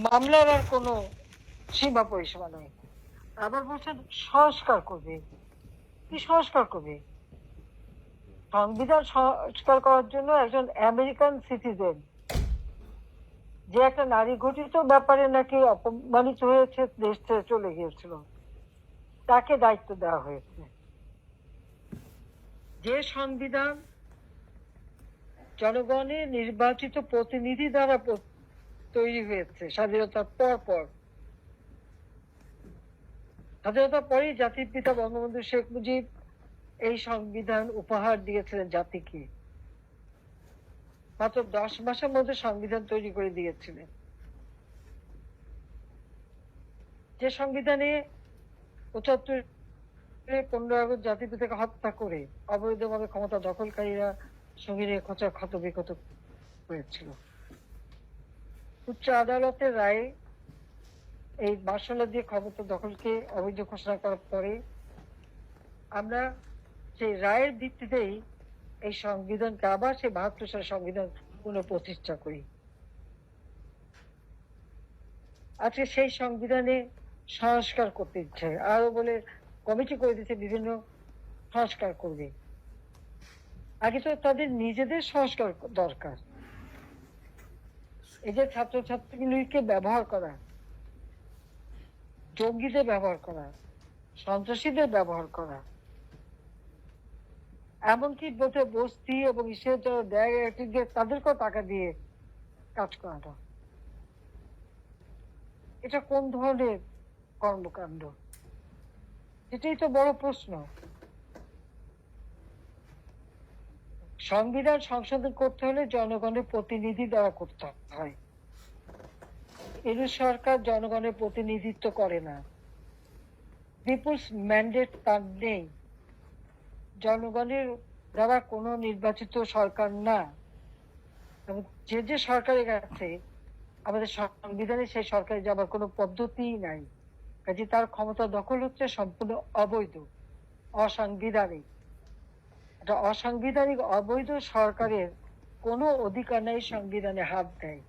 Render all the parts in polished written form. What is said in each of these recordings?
মামলার আর কোনো সীমা পরিসীমা নেই। আবার বলছেন সংস্কার করবে। কি সংস্কার করবে? সংবিধান সংস্কার করার জন্য একজন আমেরিকান সিটিজেন, যে একটা নারী ঘটিত ব্যাপারে নাকি অপমানিত হয়েছে, দেশ ছেড়ে চলে গিয়েছিল, তাকে দায়িত্ব দেওয়া হয়েছে। যে সংবিধান জনগণের নির্বাচিত প্রতিনিধি দ্বারা তৈরি হয়েছে স্বাধীনতার পর, স্বাধীনতার পরেই জাতির পিতা বঙ্গবন্ধু শেখ মুজিব এই সংবিধান উপহার দিয়েছিলেন জাতিকে। মাত্র 10 মাসের মধ্যে সংবিধান তৈরি করে দিয়েছিলেন, যে সংবিধানে 75 15 আগস্ট জাতির পিতাকে হত্যা করে অবৈধভাবে ক্ষমতা দখলকারীরা সঙ্গীরে খোঁচা ক্ষত বিক্ষত হয়েছিল। উচ্চ আদালতের রায়ে এই মার্শাল দিয়ে ক্ষমতা দখলকে অবৈধ ঘোষণা করার পরে আমরা সেই রায়ের ভিত্তিতেই এই সংবিধানকে আবার সেই 72 সালের সংবিধান পুনঃপ্রতিষ্ঠা করি। আজকে সেই সংবিধানে সংস্কার করতে ইচ্ছে, আরো বলে কমিটি করে দিচ্ছে বিভিন্ন সংস্কার করবে। আগে তো তাদের নিজেদের সংস্কার দরকার। এই যে ছাত্রছাত্রীগুলিকে ব্যবহার করা, জঙ্গিদের ব্যবহার করা, সন্ত্রাসীদের ব্যবহার করা, এমনকি বস্তি এবং ইসের যারা দেয় তাদেরকেও টাকা দিয়ে কাজ করানো, এটা কোন ধরনের কর্মকাণ্ড? এটাই তো বড় প্রশ্ন। সংবিধান সংশোধন করতে হলে জনগণের প্রতিনিধি দ্বারা করতে হয়। এই সরকার জনগণের প্রতিনিধিত্ব করে না, পিপুলস ম্যান্ডেট তার নেই, জনগণের দ্বারা কোনো নির্বাচিত সরকার না। এবং যে সরকারের কাছে আমাদের সংবিধানে সেই সরকারে যাবার কোনো পদ্ধতিই নাই, কাজে তার ক্ষমতা দখল হচ্ছে সম্পূর্ণ অবৈধ, অসাংবিধানিক। এটা অসাংবিধানিক অবৈধ সরকারের কোনো অধিকার নেই সংবিধানে হাত দেয়,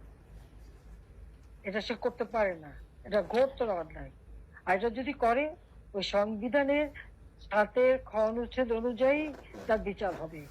এটা সে করতে পারে না, এটা ঘোরতর অন্যায়। আর এটা যদি করে, ওই সংবিধানের 7 অনুচ্ছেদ অনুযায়ী তার বিচার হবে।